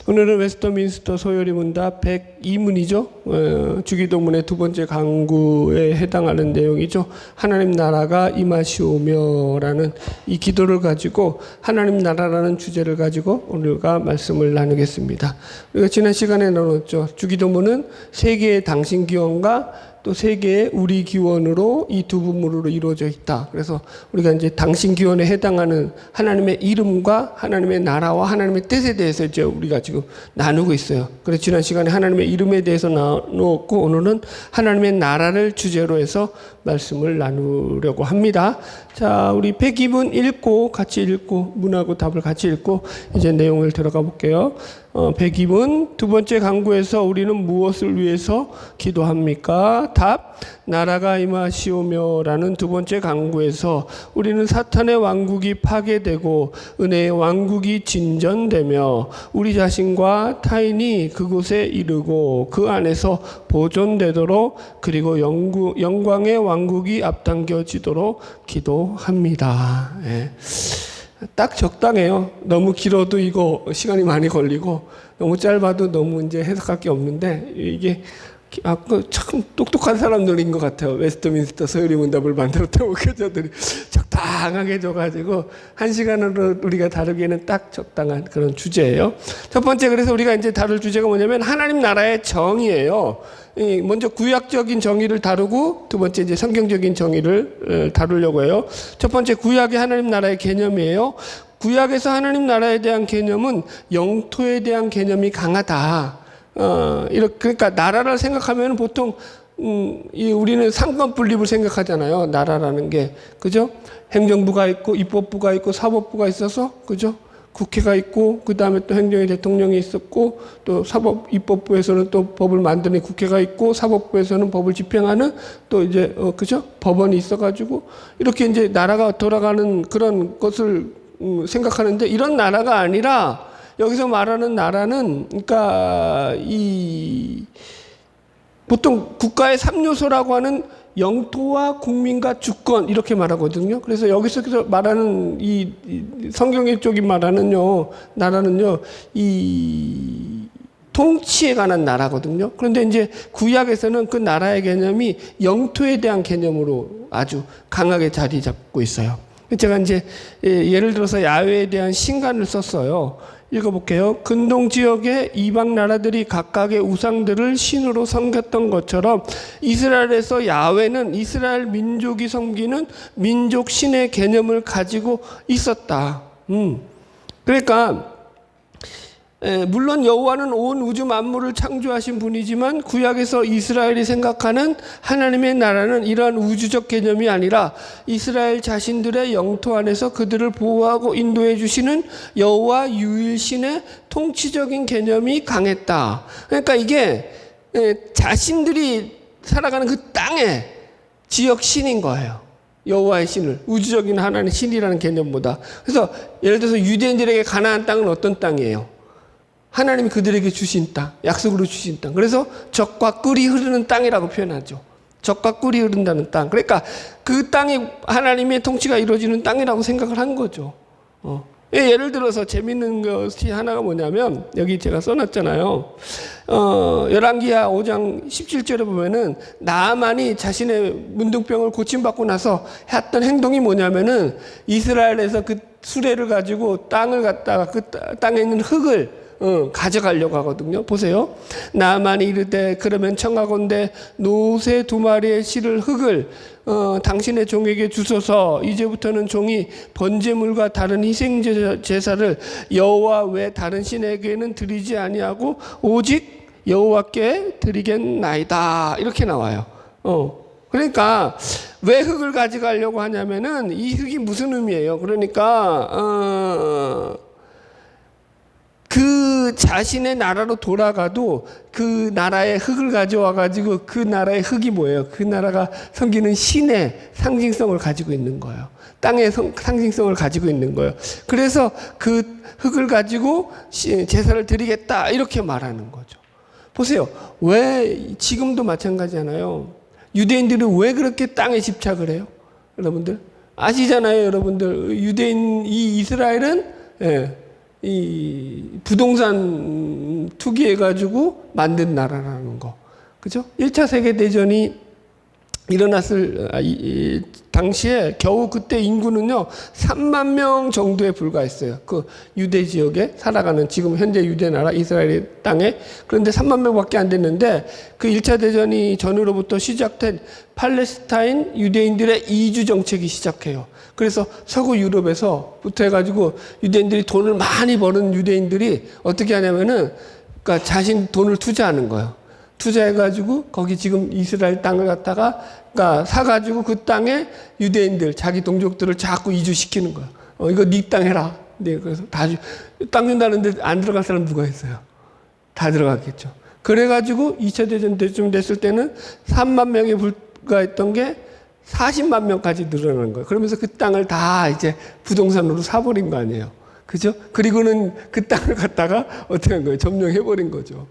오늘은 웨스터민스터 소요리 문답 102문이죠. 주기도문의 두 번째 강구에 해당하는 내용이죠. 하나님 나라가 임하시오며라는 이 기도를 가지고 하나님 나라라는 주제를 가지고 오늘과 말씀을 나누겠습니다. 우리가 지난 시간에 나눴죠. 주기도문은 세 개의 당신 기원과 또 세 개의 우리 기원으로 이 두 부분으로 이루어져 있다. 그래서 우리가 이제 당신 기원에 해당하는 하나님의 이름과 하나님의 나라와 하나님의 뜻에 대해서 이제 우리가 지금 나누고 있어요. 그래서 지난 시간에 하나님의 이름에 대해서 나누었고 오늘은 하나님의 나라를 주제로 해서 말씀을 나누려고 합니다. 자, 우리 102문 읽고 같이 읽고 문하고 답을 같이 읽고 이제 내용을 들어가 볼게요. 102문 두 번째 강구에서 우리는 무엇을 위해서 기도합니까? 답, 나라가 임하시오며라는 두 번째 강구에서 우리는 사탄의 왕국이 파괴되고 은혜의 왕국이 진전되며 우리 자신과 타인이 그곳에 이르고 그 안에서 보존되도록 그리고 영광의 왕국이 앞당겨지도록 기도합니다. 예. 딱 적당해요. 너무 길어도 이거 시간이 많이 걸리고 너무 짧아도 너무 이제 해석할 게 없는데 이게 참 똑똑한 사람들인 것 같아요. 웨스트민스터 소요리 문답을 만들었던 목회자들이 적당하게 줘가지고 한 시간으로 우리가 다루기에는 딱 적당한 그런 주제예요. 첫 번째 그래서 우리가 이제 다룰 주제가 뭐냐면 하나님 나라의 정의예요. 먼저 구약적인 정의를 다루고 두 번째 이제 성경적인 정의를 다루려고 해요. 첫 번째 구약의 하나님 나라의 개념이에요. 구약에서 하나님 나라에 대한 개념은 영토에 대한 개념이 강하다. 그러니까 나라를 생각하면 보통 우리는 상권 분립을 생각하잖아요. 나라라는 게 그죠? 행정부가 있고 입법부가 있고 사법부가 있어서 그죠? 국회가 있고 그 다음에 또 행정위 대통령이 있었고 또 입법부에서는 또 법을 만드는 국회가 있고 사법부에서는 법을 집행하는 또 이제 그죠? 법원이 있어가지고 이렇게 이제 나라가 돌아가는 그런 것을 생각하는데 이런 나라가 아니라 여기서 말하는 나라는 그러니까 보통 국가의 3요소라고 하는 영토와 국민과 주권 이렇게 말하거든요. 그래서 여기서 말하는 이 성경의 쪽이 말하는요 나라는요 이 통치에 관한 나라거든요. 그런데 이제 구약에서는 그 나라의 개념이 영토에 대한 개념으로 아주 강하게 자리 잡고 있어요. 제가 이제 예를 들어서 야훼에 대한 신간을 썼어요. 읽어볼게요. 근동 지역의 이방 나라들이 각각의 우상들을 신으로 섬겼던 것처럼 이스라엘에서 야훼는 이스라엘 민족이 섬기는 민족 신의 개념을 가지고 있었다. 그러니까 물론 여호와는 온 우주 만물을 창조하신 분이지만 구약에서 이스라엘이 생각하는 하나님의 나라는 이러한 우주적 개념이 아니라 이스라엘 자신들의 영토 안에서 그들을 보호하고 인도해 주시는 여호와 유일신의 통치적인 개념이 강했다. 그러니까 이게 자신들이 살아가는 그 땅의 지역 신인 거예요. 여호와의 신을 우주적인 하나님의 신이라는 개념보다. 그래서 예를 들어서 유대인들에게 가나안 땅은 어떤 땅이에요? 하나님이 그들에게 주신 땅, 약속으로 주신 땅. 그래서 젖과 꿀이 흐르는 땅이라고 표현하죠. 젖과 꿀이 흐른다는 땅. 그러니까 그 땅이 하나님의 통치가 이루어지는 땅이라고 생각을 한 거죠. 예를 들어서 재밌는 것이 하나가 뭐냐면 여기 제가 써놨잖아요. 열왕기하 5장 17절에 보면은 나아만이 자신의 문둥병을 고침받고 나서 했던 행동이 뭐냐면은 이스라엘에서 그 수레를 가지고 땅을 갖다가 그 땅에 있는 흙을 가져가려고 하거든요. 보세요. 나만이 이르되 그러면 청하건대 노새 2마리의 실을 흙을 당신의 종에게 주소서. 이제부터는 종이 번제물과 다른 희생 제사를 여호와 외 다른 신에게는 드리지 아니하고 오직 여호와께 드리겠나이다. 이렇게 나와요. 그러니까 왜 흙을 가져가려고 하냐면은 이 흙이 무슨 의미예요? 그러니까 그 자신의 나라로 돌아가도 그 나라의 흙을 가져와 가지고 그 나라의 흙이 뭐예요? 그 나라가 섬기는 신의 상징성을 가지고 있는 거예요. 땅의 상징성을 가지고 있는 거예요. 그래서 그 흙을 가지고 제사를 드리겠다 이렇게 말하는 거죠. 보세요. 왜 지금도 마찬가지잖아요. 유대인들이 왜 그렇게 땅에 집착을 해요? 여러분들 아시잖아요. 여러분들 유대인 이 이스라엘은 이 부동산 투기해가지고 만든 나라라는 거. 그죠? 1차 세계대전이 일어났을 당시에 겨우 그때 인구는요 3만 명 정도에 불과했어요. 그 유대 지역에 살아가는 지금 현재 유대 나라 이스라엘 땅에. 그런데 3만 명밖에 안 됐는데 그 1차 대전이 전후로부터 시작된 팔레스타인 유대인들의 이주 정책이 시작해요. 그래서 서구 유럽에서부터 해가지고 유대인들이 돈을 많이 버는 유대인들이 어떻게 하냐면은 그러니까 자신 돈을 투자하는 거예요. 투자해가지고 거기 지금 이스라엘 땅을 갖다가 그러니까 사가지고 그 땅에 유대인들 자기 동족들을 자꾸 이주시키는 거야. 이거 네 땅 해라. 네, 그래서 다 땅 준다는데 안 들어갈 사람 누가 있어요? 다 들어갔겠죠. 그래가지고 2차 대전 때쯤 됐을 때는 3만 명에 불과했던 게 40만 명까지 늘어난 거예요. 그러면서 그 땅을 다 이제 부동산으로 사버린 거 아니에요. 그죠? 그리고는 그 땅을 갖다가 어떻게 한 거예요? 점령해버린 거죠.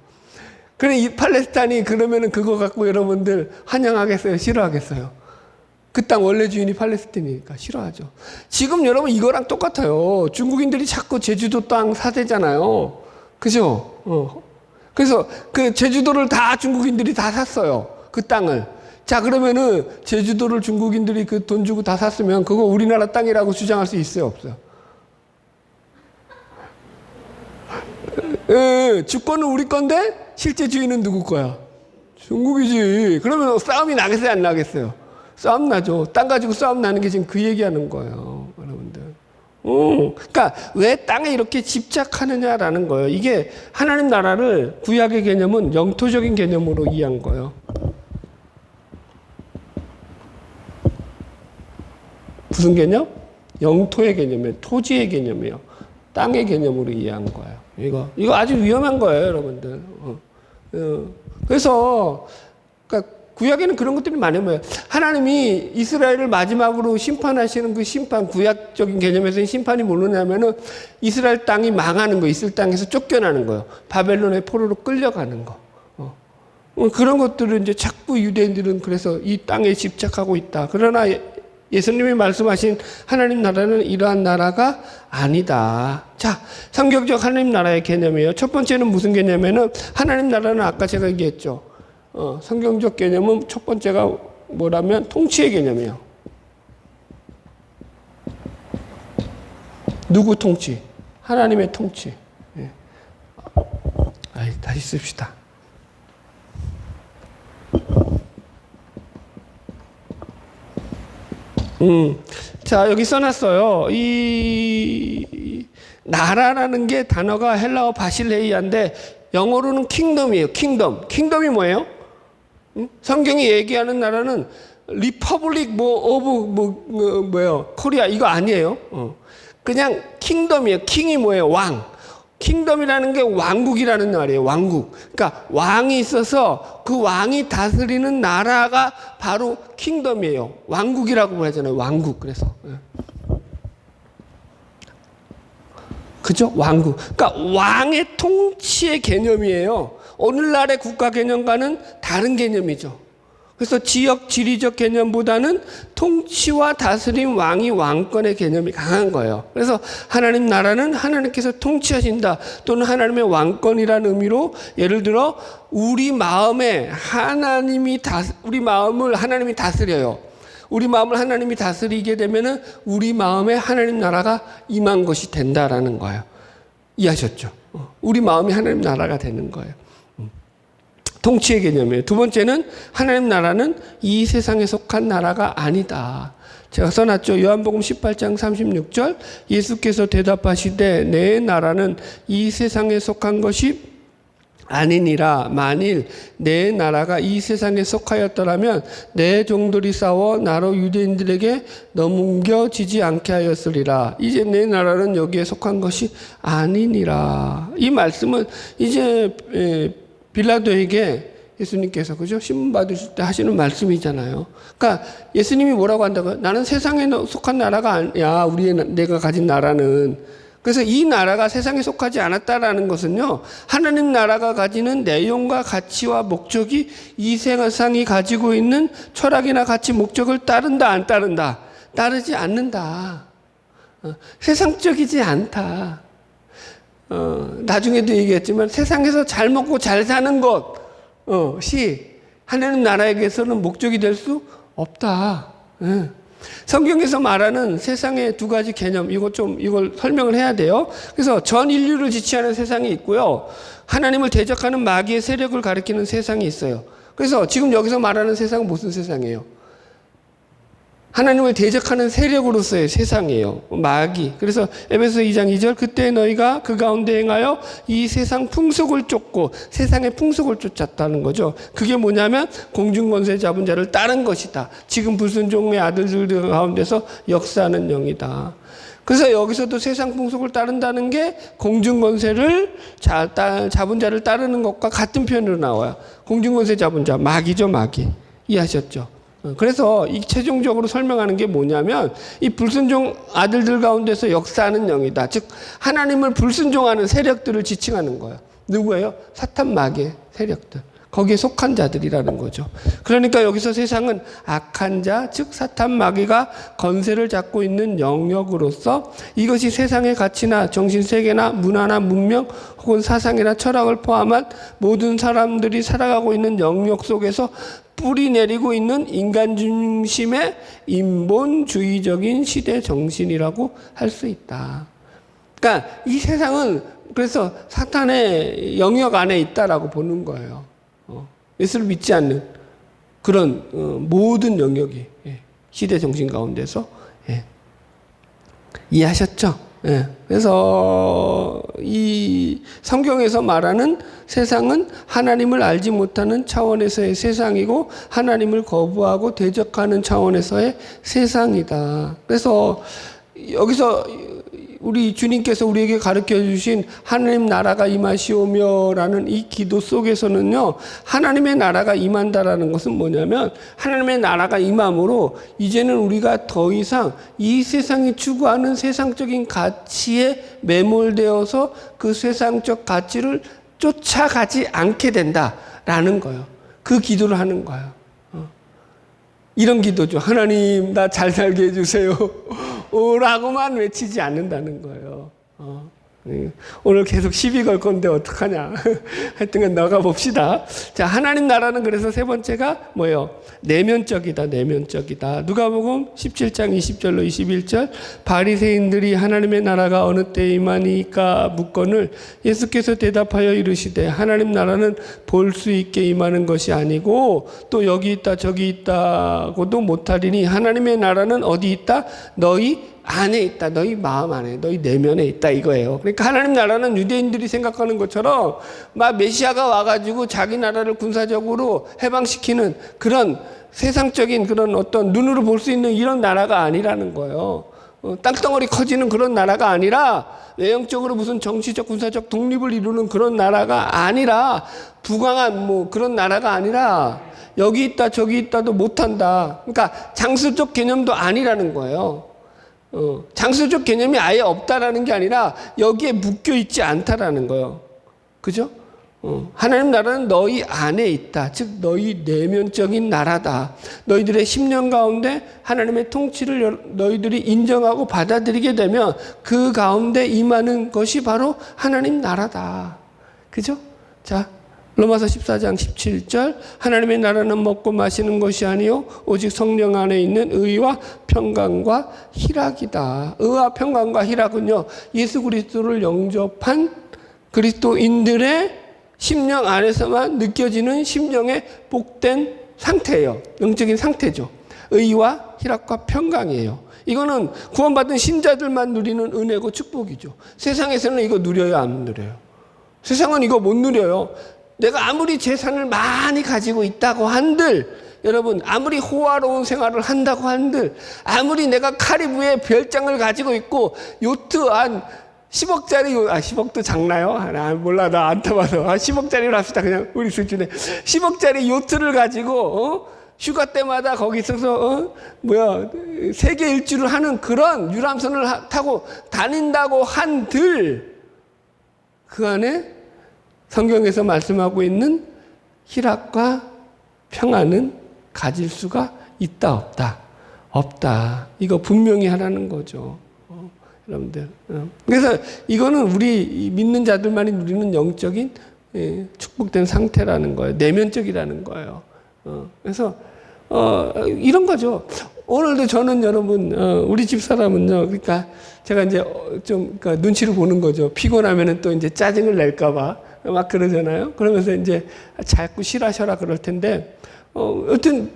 그래, 이 팔레스타인이 그러면은 그거 갖고 여러분들 환영하겠어요? 싫어하겠어요? 그 땅 원래 주인이 팔레스타인이니까 싫어하죠. 지금 여러분 이거랑 똑같아요. 중국인들이 자꾸 제주도 땅 사대잖아요. 그죠? 그래서 그 제주도를 다 중국인들이 다 샀어요. 그 땅을. 자, 그러면은 제주도를 중국인들이 그 돈 주고 다 샀으면 그거 우리나라 땅이라고 주장할 수 있어요? 없어요? 주권은 우리 건데 실제 주인은 누구 거야? 중국이지. 그러면 싸움이 나겠어요? 안 나겠어요? 싸움 나죠. 땅 가지고 싸움 나는 게 지금 그 얘기하는 거예요, 여러분들. 그러니까 왜 땅에 이렇게 집착하느냐라는 거예요. 이게 하나님 나라를 구약의 개념은 영토적인 개념으로 이해한 거예요. 무슨 개념? 영토의 개념이에요. 토지의 개념이에요. 땅의 개념으로 이해한 거예요. 이거 아주 위험한 거예요, 여러분들. 그래서, 그러니까 구약에는 그런 것들이 많아요. 하나님이 이스라엘을 마지막으로 심판하시는 그 심판, 구약적인 개념에서는 심판이 뭐냐면은 이스라엘 땅이 망하는 거, 이스라엘 땅에서 쫓겨나는 거예요. 바벨론의 포로로 끌려가는 거. 그런 것들을 이제 자꾸 유대인들은 그래서 이 땅에 집착하고 있다. 그러나 예수님이 말씀하신 하나님 나라는 이러한 나라가 아니다. 자, 성경적 하나님 나라의 개념이에요. 첫 번째는 무슨 개념이냐면 하나님 나라는 아까 제가 얘기했죠. 성경적 개념은 첫 번째가 뭐라면 통치의 개념이에요. 누구 통치? 하나님의 통치. 예. 다시 씁시다. 자, 여기 써놨어요. 이 나라라는 게 단어가 헬라어 바실레이아인데 영어로는 킹덤이에요. 킹덤이 뭐예요? 성경이 얘기하는 나라는 리퍼블릭 코리아 이거 아니에요. 그냥 킹덤이에요. 킹이 뭐예요? 왕. 킹덤이라는 게 왕국이라는 말이에요. 왕국. 그러니까 왕이 있어서 그 왕이 다스리는 나라가 바로 킹덤이에요. 왕국이라고 하잖아요. 왕국. 그래서. 그죠? 왕국. 그러니까 왕의 통치의 개념이에요. 오늘날의 국가 개념과는 다른 개념이죠. 그래서 지역, 지리적 개념보다는 통치와 다스림, 왕이 왕권의 개념이 강한 거예요. 그래서 하나님 나라는 하나님께서 통치하신다 또는 하나님의 왕권이라는 의미로 예를 들어 우리 마음을 하나님이 다스려요. 우리 마음을 하나님이 다스리게 되면은 우리 마음에 하나님 나라가 임한 것이 된다라는 거예요. 이해하셨죠? 우리 마음이 하나님 나라가 되는 거예요. 통치의 개념이에요. 두 번째는 하나님 나라는 이 세상에 속한 나라가 아니다. 제가 써놨죠. 요한복음 18장 36절 예수께서 대답하시되 내 나라는 이 세상에 속한 것이 아니니라. 만일 내 나라가 이 세상에 속하였더라면 내 종들이 싸워 나로 유대인들에게 넘겨지지 않게 하였으리라. 이제 내 나라는 여기에 속한 것이 아니니라. 이 말씀은 이제 빌라도에게 예수님께서 그죠? 신문 받으실 때 하시는 말씀이잖아요. 그러니까 예수님이 뭐라고 한다고요? 나는 세상에 속한 나라가 아니야. 내가 가진 나라는. 그래서 이 나라가 세상에 속하지 않았다라는 것은요. 하나님 나라가 가지는 내용과 가치와 목적이 이 세상이 가지고 있는 철학이나 가치 목적을 따른다 안 따른다? 따르지 않는다. 세상적이지 않다. 나중에도 얘기했지만 세상에서 잘 먹고 잘 사는 것이 하나님 나라에게서는 목적이 될 수 없다. 예. 성경에서 말하는 세상의 두 가지 개념, 이걸 설명을 해야 돼요. 그래서 전 인류를 지배하는 세상이 있고요. 하나님을 대적하는 마귀의 세력을 가리키는 세상이 있어요. 그래서 지금 여기서 말하는 세상은 무슨 세상이에요? 하나님을 대적하는 세력으로서의 세상이에요. 마귀. 그래서 에베소 2장 2절 그때 너희가 그 가운데 행하여 이 세상 풍속을 쫓고 세상의 풍속을 쫓았다는 거죠. 그게 뭐냐면 공중권세 잡은 자를 따른 것이다. 지금 불순종의 아들들 가운데서 역사하는 영이다. 그래서 여기서도 세상 풍속을 따른다는 게 공중권세를 잡은 자를 따르는 것과 같은 표현으로 나와요. 공중권세 잡은 자, 마귀죠, 마귀. 이해하셨죠? 그래서 이 최종적으로 설명하는 게 뭐냐면 이 불순종 아들들 가운데서 역사하는 영이다. 즉 하나님을 불순종하는 세력들을 지칭하는 거예요. 누구예요? 사탄 마귀의 세력들. 거기에 속한 자들이라는 거죠. 그러니까 여기서 세상은 악한 자, 즉 사탄 마귀가 건세를 잡고 있는 영역으로서 이것이 세상의 가치나 정신세계나 문화나 문명 혹은 사상이나 철학을 포함한 모든 사람들이 살아가고 있는 영역 속에서 뿌리 내리고 있는 인간 중심의 인본주의적인 시대 정신이라고 할 수 있다. 그러니까 이 세상은 그래서 사탄의 영역 안에 있다라고 보는 거예요. 예수를 믿지 않는 그런 모든 영역이 시대 정신 가운데서 이해하셨죠? 그래서 이 성경에서 말하는 세상은 하나님을 알지 못하는 차원에서의 세상이고 하나님을 거부하고 대적하는 차원에서의 세상이다. 그래서 여기서 우리 주님께서 우리에게 가르쳐 주신 하나님 나라가 임하시오며라는 이 기도 속에서는요, 하나님의 나라가 임한다라는 것은 뭐냐면 하나님의 나라가 임함으로 이제는 우리가 더 이상 이 세상이 추구하는 세상적인 가치에 매몰되어서 그 세상적 가치를 쫓아가지 않게 된다라는 거예요. 그 기도를 하는 거예요. 이런 기도죠. 하나님 나 잘 살게 해주세요 라고만 외치지 않는다는 거예요. 오늘 계속 시비 걸 건데 어떡하냐. 하여튼간 나가 봅시다. 자, 하나님 나라는 그래서 세 번째가 뭐예요? 내면적이다, 내면적이다. 누가복음 17장 20절로 21절 바리새인들이 하나님의 나라가 어느 때에 임하니까 묻거늘 예수께서 대답하여 이르시되 하나님 나라는 볼 수 있게 임하는 것이 아니고 또 여기 있다 저기 있다고도 못하리니 하나님의 나라는 어디 있다? 너희 안에 있다. 너희 마음 안에, 너희 내면에 있다 이거예요. 그러니까 하나님 나라는 유대인들이 생각하는 것처럼 막 메시아가 와가지고 자기 나라를 군사적으로 해방시키는 그런 세상적인 그런 어떤 눈으로 볼 수 있는 이런 나라가 아니라는 거예요. 땅덩어리 커지는 그런 나라가 아니라 외형적으로 무슨 정치적 군사적 독립을 이루는 그런 나라가 아니라 부강한 뭐 그런 나라가 아니라 여기 있다 저기 있다도 못한다. 그러니까 장수적 개념도 아니라는 거예요. 장수적 개념이 아예 없다라는 게 아니라 여기에 묶여 있지 않다라는 거예요. 그죠? 하나님 나라는 너희 안에 있다. 즉 너희 내면적인 나라다. 너희들의 10년 가운데 하나님의 통치를 너희들이 인정하고 받아들이게 되면 그 가운데 임하는 것이 바로 하나님 나라다. 그죠? 자, 로마서 14장 17절 하나님의 나라는 먹고 마시는 것이 아니요 오직 성령 안에 있는 의와 평강과 희락이다. 의와 평강과 희락은요 예수 그리스도를 영접한 그리스도인들의 심령 안에서만 느껴지는 심령의 복된 상태예요. 영적인 상태죠. 의와 희락과 평강이에요. 이거는 구원받은 신자들만 누리는 은혜고 축복이죠. 세상에서는 이거 누려요, 안 누려요? 세상은 이거 못 누려요. 내가 아무리 재산을 많이 가지고 있다고 한들, 여러분 아무리 호화로운 생활을 한다고 한들, 아무리 내가 카리브해 별장을 가지고 있고 요트 한 10억짜리, 10억도 작나요? 몰라, 나 안 타봐서. 10억짜리로 합시다. 그냥 우리 수준에 10억짜리 요트를 가지고 휴가 때마다 거기 있어서 세계 일주를 하는 그런 유람선을 타고 다닌다고 한들 그 안에 성경에서 말씀하고 있는 희락과 평안은 가질 수가 있다 없다? 없다. 이거 분명히 하라는 거죠. 여러분들. 그래서 이거는 우리 믿는 자들만이 누리는 영적인 축복된 상태라는 거예요. 내면적이라는 거예요. 그래서 이런 거죠. 오늘도 저는 여러분 우리 집 사람은요. 그러니까 제가 이제 좀 그러니까 눈치를 보는 거죠. 피곤하면은 또 이제 짜증을 낼까봐 막 그러잖아요. 그러면서 이제 자꾸 쉬라셔라 그럴 텐데 여튼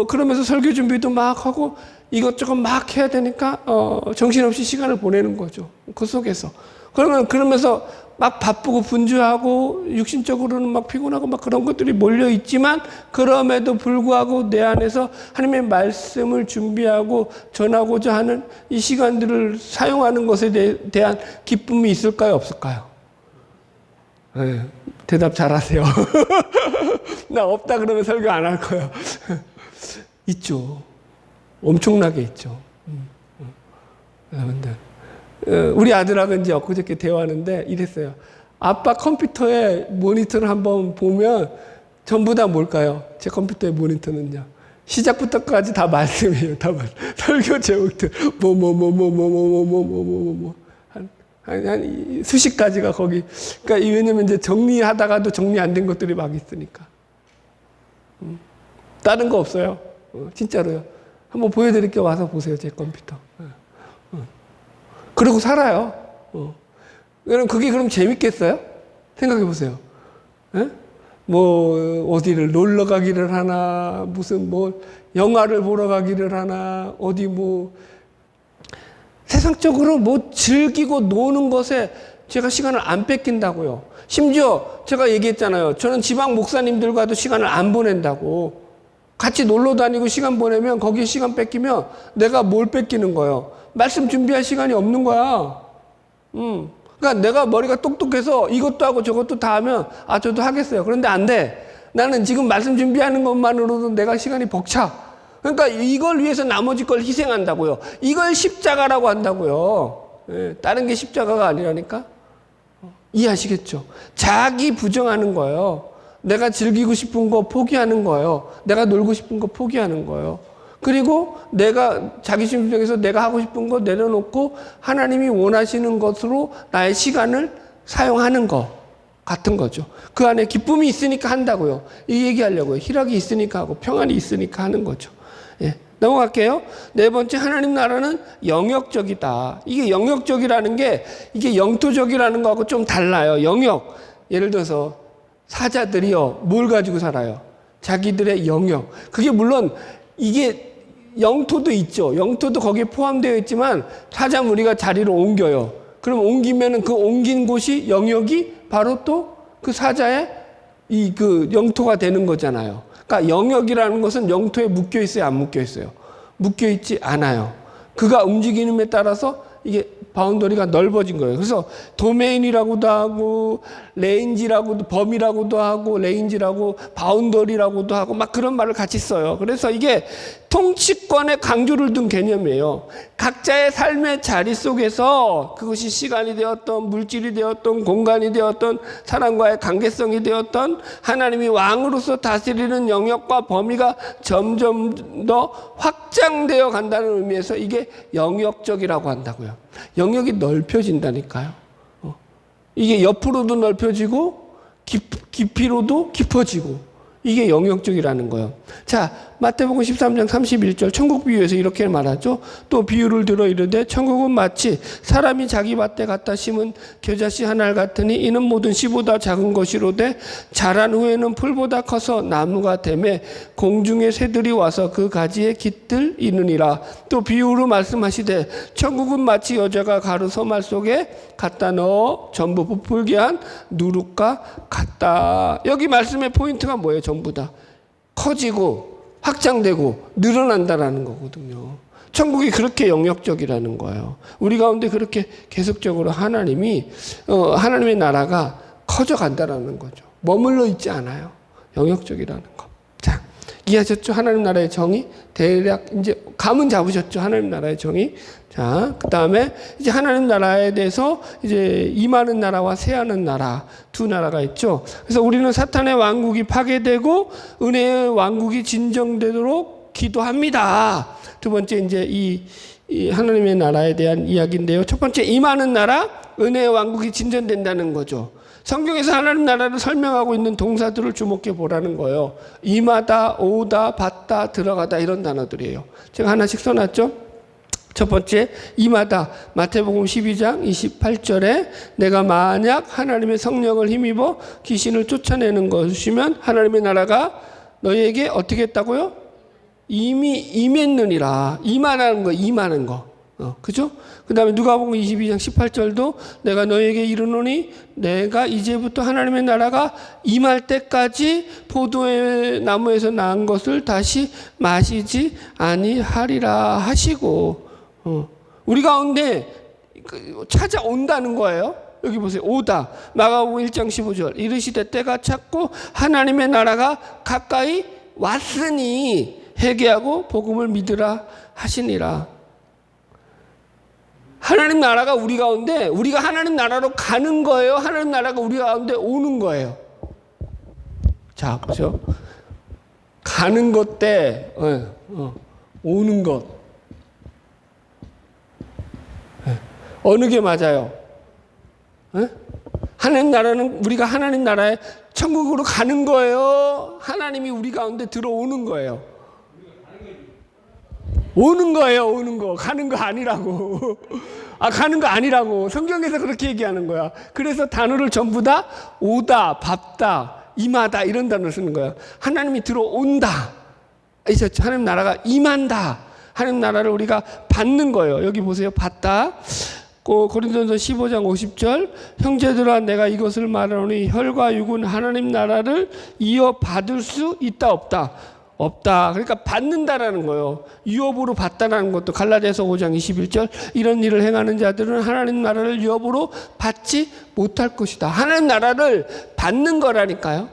그러면서 설교 준비도 막 하고 이것저것 막 해야 되니까 정신없이 시간을 보내는 거죠. 그 속에서. 그러면서 막 바쁘고 분주하고 육신적으로는 막 피곤하고 막 그런 것들이 몰려 있지만 그럼에도 불구하고 내 안에서 하나님의 말씀을 준비하고 전하고자 하는 이 시간들을 사용하는 것에 대한 기쁨이 있을까요? 없을까요? 네, 대답 잘하세요. 나 없다 그러면 설교 안 할 거예요. 있죠. 엄청나게 있죠. 여러분들. 우리 아들하고 이제 엊그저께 대화하는데 이랬어요. 아빠 컴퓨터에 모니터를 한번 보면 전부 다 뭘까요? 제 컴퓨터의 모니터는요. 시작부터까지 다 말씀이에요. 다 설교 제목들. 한 수십 가지가 거기. 그러니까 왜냐면 이제 정리하다가도 정리 안 된 것들이 막 있으니까. 다른 거 없어요. 진짜로요. 한번 보여드릴게요. 와서 보세요. 제 컴퓨터. 그러고 살아요. 그럼 그게 그럼 재밌겠어요? 생각해 보세요. 뭐 어디를 놀러 가기를 하나, 무슨 뭐 영화를 보러 가기를 하나, 어디 뭐 세상적으로 뭐 즐기고 노는 것에 제가 시간을 안 뺏긴다고요. 심지어 제가 얘기했잖아요. 저는 지방 목사님들과도 시간을 안 보낸다고. 같이 놀러 다니고 시간 보내면 거기에 시간 뺏기면 내가 뭘 뺏기는 거예요? 말씀 준비할 시간이 없는 거야. 그러니까 내가 머리가 똑똑해서 이것도 하고 저것도 다 하면 저도 하겠어요. 그런데 안 돼. 나는 지금 말씀 준비하는 것만으로도 내가 시간이 벅차. 그러니까 이걸 위해서 나머지 걸 희생한다고요. 이걸 십자가라고 한다고요. 다른 게 십자가가 아니라니까. 이해하시겠죠? 자기 부정하는 거예요. 내가 즐기고 싶은 거 포기하는 거예요. 내가 놀고 싶은 거 포기하는 거예요. 그리고 내가 자기 심정에서 내가 하고 싶은 거 내려놓고 하나님이 원하시는 것으로 나의 시간을 사용하는 거 같은 거죠. 그 안에 기쁨이 있으니까 한다고요. 이 얘기하려고요. 희락이 있으니까 하고 평안이 있으니까 하는 거죠. 예. 넘어갈게요. 네 번째, 하나님 나라는 영역적이다. 이게 영역적이라는 게 이게 영토적이라는 거하고 좀 달라요. 영역. 예를 들어서 사자들이요. 뭘 가지고 살아요? 자기들의 영역. 그게 물론 이게 영토도 있죠. 영토도 거기에 포함되어 있지만 사자 무리가 자리를 옮겨요. 그럼 옮기면은 그 옮긴 곳이 영역이 바로 또 그 사자의 그 영토가 되는 거잖아요. 그러니까 영역이라는 것은 영토에 묶여 있어요, 안 묶여 있어요? 묶여 있지 않아요. 그가 움직이는 에 따라서 이게 바운더리가 넓어진 거예요. 그래서 도메인이라고도 하고 레인지라고도 범위라고도 하고 레인지라고 바운더리라고도 하고 막 그런 말을 같이 써요. 그래서 이게 통치권의 강조를 둔 개념이에요. 각자의 삶의 자리 속에서 그것이 시간이 되었던 물질이 되었던 공간이 되었던 사람과의 관계성이 되었던 하나님이 왕으로서 다스리는 영역과 범위가 점점 더 확장되어 간다는 의미에서 이게 영역적이라고 한다고요. 영역이 넓혀진다니까요. 이게 옆으로도 넓혀지고 깊이로도 깊어지고 이게 영역적이라는 거예요. 자, 마태복음 13장 31절 천국 비유에서 이렇게 말하죠. 또 비유를 들어 이르되 천국은 마치 사람이 자기 밭에 갖다 심은 겨자씨 하나 같으니 이는 모든 씨보다 작은 것이로되 자란 후에는 풀보다 커서 나무가 되매 공중의 새들이 와서 그 가지에 깃들 이느니라. 또 비유로 말씀하시되 천국은 마치 여자가 가루 소말 속에 갖다 넣어 전부 부풀게 한 누룩과 같다. 여기 말씀의 포인트가 뭐예요? 전부 다 커지고 확장되고 늘어난다라는 거거든요. 천국이 그렇게 영역적이라는 거예요. 우리 가운데 그렇게 계속적으로 하나님의 나라가 커져간다라는 거죠. 머물러 있지 않아요. 영역적이라는 거. 자, 이해하셨죠? 하나님 나라의 정의 대략 이제 감은 잡으셨죠? 하나님 나라의 정의. 자, 그 다음에 이제 하나님 나라에 대해서 이제 임하는 나라와 세하는 나라 두 나라가 있죠. 그래서 우리는 사탄의 왕국이 파괴되고 은혜의 왕국이 진정되도록 기도합니다. 두 번째 이제 이 하나님의 나라에 대한 이야기인데요. 첫 번째, 임하는 나라, 은혜의 왕국이 진전된다는 거죠. 성경에서 하나님 나라를 설명하고 있는 동사들을 주목해 보라는 거예요. 임하다, 오다, 받다, 들어가다 이런 단어들이에요. 제가 하나씩 써놨죠. 첫 번째, 임하다. 마태복음 12장 28절에 내가 만약 하나님의 성령을 힘입어 귀신을 쫓아내는 것이면 하나님의 나라가 너희에게 어떻게 했다고요? 이미 임했느니라. 임하는 거, 임하는 거. 그죠? 그 다음에 누가복음 22장 18절도 내가 너에게 이르노니 내가 이제부터 하나님의 나라가 임할 때까지 포도의 나무에서 난 것을 다시 마시지 아니하리라 하시고, 우리 가운데 찾아온다는 거예요. 여기 보세요. 오다. 마가복음 1장 15절 이르시되 때가 찼고 하나님의 나라가 가까이 왔으니 회개하고 복음을 믿으라 하시니라. 하나님 나라가 우리 가운데, 우리가 하나님 나라로 가는 거예요? 하나님 나라가 우리 가운데 오는 거예요? 자, 보죠. 가는 것 때, 오는 것. 어느 게 맞아요? 하나님 나라는 우리가 하나님 나라에 천국으로 가는 거예요? 하나님이 우리 가운데 들어오는 거예요? 오는 거예요, 오는 거. 가는 거 아니라고. 가는 거 아니라고. 성경에서 그렇게 얘기하는 거야. 그래서 단어를 전부 다 오다, 밟다, 임하다 이런 단어를 쓰는 거야. 하나님이 들어온다. 하나님 나라가 임한다. 하나님 나라를 우리가 받는 거예요. 여기 보세요. 받다. 고린도전서 15장 50절 형제들아 내가 이것을 말하노니 혈과 육은 하나님 나라를 이어받을 수 있다 없다? 없다. 그러니까 받는다라는 거예요. 유업으로 받다라는 것도 갈라디아서 5장 21절 이런 일을 행하는 자들은 하나님 나라를 유업으로 받지 못할 것이다. 하나님 나라를 받는 거라니까요.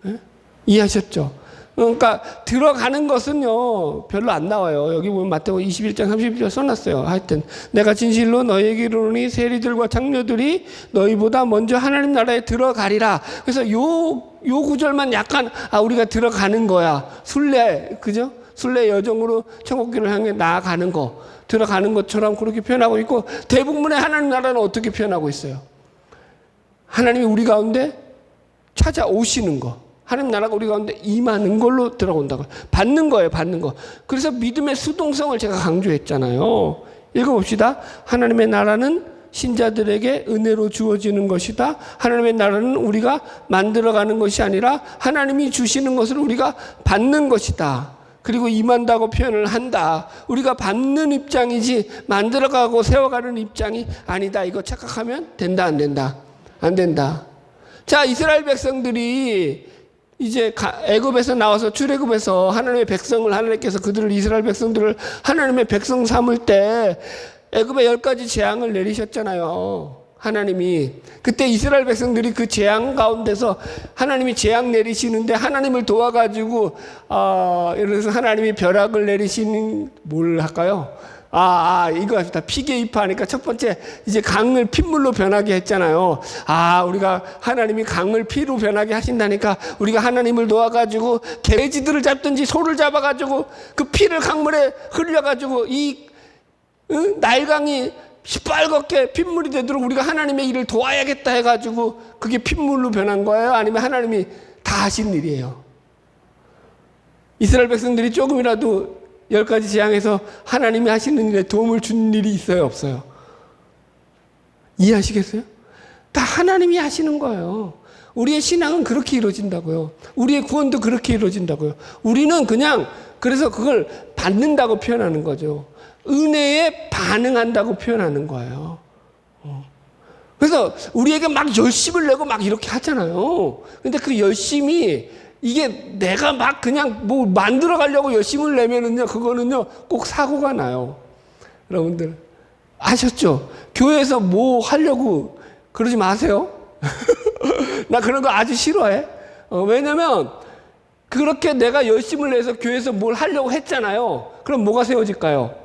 네? 이해하셨죠? 그러니까 들어가는 것은요 별로 안 나와요. 여기 보면 마태복음 21장 31절 써놨어요. 하여튼 내가 진실로 너희에게 이르노니 세리들과 장로들이 너희보다 먼저 하나님 나라에 들어가리라. 그래서 요 구절만 약간 우리가 들어가는 거야. 순례, 그죠? 순례 여정으로 천국길을 향해 나아가는 거, 들어가는 것처럼 그렇게 표현하고 있고, 대부분의 하나님 나라는 어떻게 표현하고 있어요? 하나님이 우리 가운데 찾아오시는 거, 하나님 나라가 우리 가운데 임하는 걸로 들어온다고. 받는 거예요, 받는 거. 그래서 믿음의 수동성을 제가 강조했잖아요. 읽어봅시다. 하나님의 나라는 신자들에게 은혜로 주어지는 것이다. 하나님의 나라는 우리가 만들어가는 것이 아니라 하나님이 주시는 것을 우리가 받는 것이다. 그리고 임한다고 표현을 한다. 우리가 받는 입장이지 만들어가고 세워가는 입장이 아니다. 이거 착각하면 된다, 안 된다? 안 된다. 자, 이스라엘 백성들이 이제 애굽에서 나와서 출애굽에서 하나님의 백성을, 하나님께서 그들을, 이스라엘 백성들을 하나님의 백성 삼을 때 애굽에 10가지 재앙을 내리셨잖아요. 하나님이. 그때 이스라엘 백성들이 그 재앙 가운데서 하나님이 재앙 내리시는데 하나님을 도와가지고 예를 들어서 하나님이 벼락을 내리시는 뭘 할까요? 이거 합시다. 피계입하니까 첫 번째 이제 강을 핏물로 변하게 했잖아요. 우리가 하나님이 강을 피로 변하게 하신다니까 우리가 하나님을 도와가지고 개지들을 잡든지 소를 잡아가지고 그 피를 강물에 흘려가지고 이 나일강이 시뻘겋게 핏물이 되도록 우리가 하나님의 일을 도와야겠다 해가지고 그게 핏물로 변한 거예요? 아니면 하나님이 다 하신 일이에요? 이스라엘 백성들이 조금이라도 10가지 재앙에서 하나님이 하시는 일에 도움을 준 일이 있어요, 없어요? 이해하시겠어요? 다 하나님이 하시는 거예요. 우리의 신앙은 그렇게 이루어진다고요. 우리의 구원도 그렇게 이루어진다고요. 우리는 그냥 그래서 그걸 받는다고 표현하는 거죠. 은혜에 반응한다고 표현하는 거예요. 그래서 우리에게 막 열심을 내고 막 이렇게 하잖아요. 근데 그 열심이 이게 내가 막 그냥 뭐 만들어 가려고 열심을 내면은요, 그거는요, 꼭 사고가 나요. 여러분들, 아셨죠? 교회에서 뭐 하려고 그러지 마세요. 나 그런 거 아주 싫어해. 왜냐면, 그렇게 내가 열심을 내서 교회에서 뭘 하려고 했잖아요. 그럼 뭐가 세워질까요?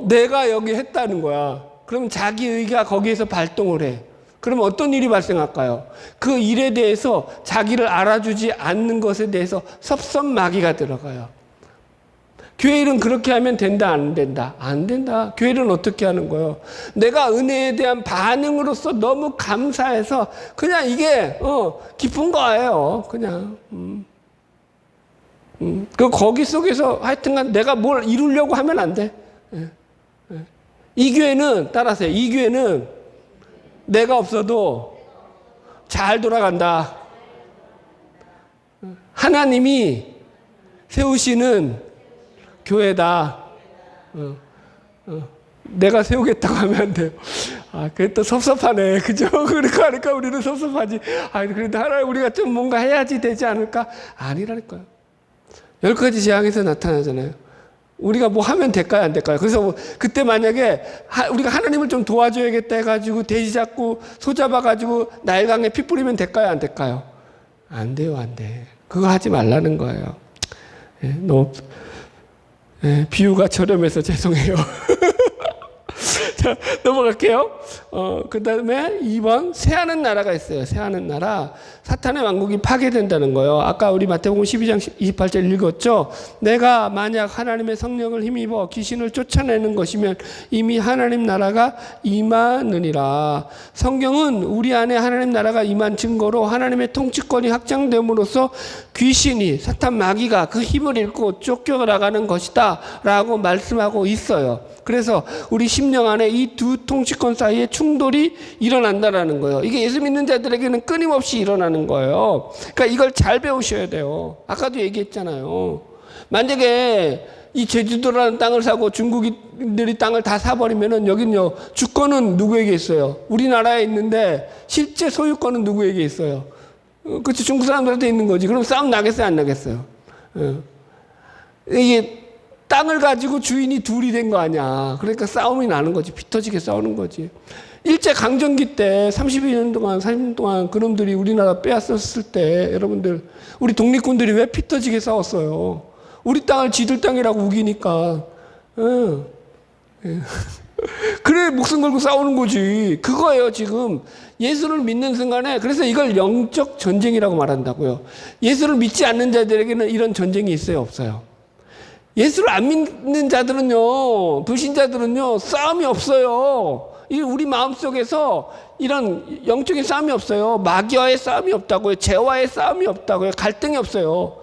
내가 여기 했다는 거야. 그러면 자기 의가 거기에서 발동을 해. 그러면 어떤 일이 발생할까요? 그 일에 대해서 자기를 알아주지 않는 것에 대해서 섭섭마귀가 들어가요. 교회 일은 그렇게 하면 된다, 안 된다? 안 된다. 교회 일은 어떻게 하는 거예요? 내가 은혜에 대한 반응으로서 너무 감사해서 그냥 이게 기쁜 거예요. 그냥. 그 거기 속에서 하여튼간 내가 뭘 이루려고 하면 안 돼. 이 교회는 따라하세요. 이 교회는 내가 없어도 잘 돌아간다. 하나님이 세우시는 교회다. 내가 세우겠다고 하면 안 돼요. 아, 그게 또 섭섭하네. 그죠? 그러니까 하니까 우리는 섭섭하지. 아, 그래도 하나님 우리가 좀 뭔가 해야지 되지 않을까? 아니라니까요. 10가지 재앙에서 나타나잖아요. 우리가 뭐 하면 될까요? 안 될까요? 그래서 뭐 그때 만약에 우리가 하나님을 좀 도와줘야겠다 해가지고 돼지 잡고 소 잡아가지고 나일강에 피 뿌리면 될까요? 안 될까요? 안 돼요. 안 돼. 그거 하지 말라는 거예요. 너무 비유가 저렴해서 죄송해요. 자, 넘어갈게요. 그 다음에 2번, 새하는 나라가 있어요. 새하는 나라. 사탄의 왕국이 파괴된다는 거예요. 아까 우리 마태복음 12장 28절 읽었죠? 내가 만약 하나님의 성령을 힘입어 귀신을 쫓아내는 것이면 이미 하나님 나라가 임하느니라. 성경은 우리 안에 하나님 나라가 임한 증거로 하나님의 통치권이 확장됨으로써 귀신이, 사탄 마귀가 그 힘을 잃고 쫓겨나가는 것이다 라고 말씀하고 있어요. 그래서 우리 심령 안에 이 두 통치권 사이에 충돌이 일어난다라는 거예요. 이게 예수 믿는 자들에게는 끊임없이 일어나는 거예요. 그러니까 이걸 잘 배우셔야 돼요. 아까도 얘기했잖아요. 만약에 이 제주도라는 땅을 사고 중국인들이 땅을 다 사버리면은 여긴요, 주권은 누구에게 있어요? 우리나라에 있는데 실제 소유권은 누구에게 있어요? 그렇죠. 중국 사람들한테 있는 거지. 그럼 싸움 나겠어요? 안 나겠어요? 이게 땅을 가지고 주인이 둘이 된 거 아니야. 그러니까 싸움이 나는 거지. 피 터지게 싸우는 거지. 일제 강점기 때 32년 동안, 40년 동안 그놈들이 우리나라 빼앗았을 때 여러분들, 우리 독립군들이 왜 피 터지게 싸웠어요? 우리 땅을 지들 땅이라고 우기니까. 그래 목숨 걸고 싸우는 거지. 그거예요. 지금 예수를 믿는 순간에. 그래서 이걸 영적 전쟁이라고 말한다고요. 예수를 믿지 않는 자들에게는 이런 전쟁이 있어요? 없어요? 예수를 안 믿는 자들은요, 불신자들은요, 싸움이 없어요. 우리 마음속에서 이런 영적인 싸움이 없어요. 마귀와의 싸움이 없다고요. 죄와의 싸움이 없다고요. 갈등이 없어요.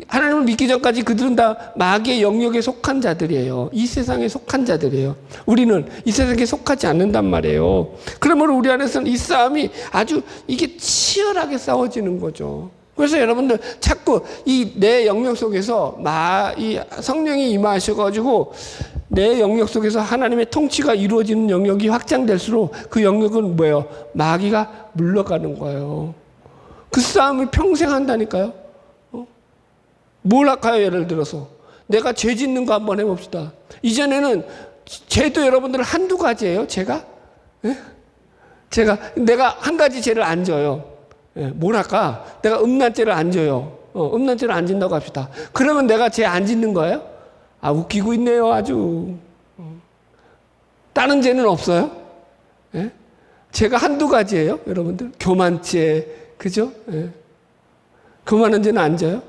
하나님을 믿기 전까지 그들은 다 마귀의 영역에 속한 자들이에요. 이 세상에 속한 자들이에요. 우리는 이 세상에 속하지 않는단 말이에요. 그러므로 우리 안에서는 이 싸움이 아주 이게 치열하게 싸워지는 거죠. 그래서 여러분들 자꾸 이 내 영역 속에서 이 성령이 임하셔가지고 내 영역 속에서 하나님의 통치가 이루어지는 영역이 확장될수록 그 영역은 뭐예요? 마귀가 물러가는 거예요. 그 싸움을 평생 한다니까요. 뭘 할까요? 예를 들어서 내가 죄 짓는 거 한번 해봅시다. 이전에는 죄도 여러분들 한두 가지예요. 제가 내가 한 가지 죄를 안 져요. 뭘 할까? 내가 음란죄를 안 져요. 음란죄를 안 진다고 합시다. 그러면 내가 죄 안 짓는 거예요? 아, 웃기고 있네요, 아주. 다른 죄는 없어요? 죄가 한두 가지예요, 여러분들. 교만죄, 그죠? 교만한 죄는 안 져요?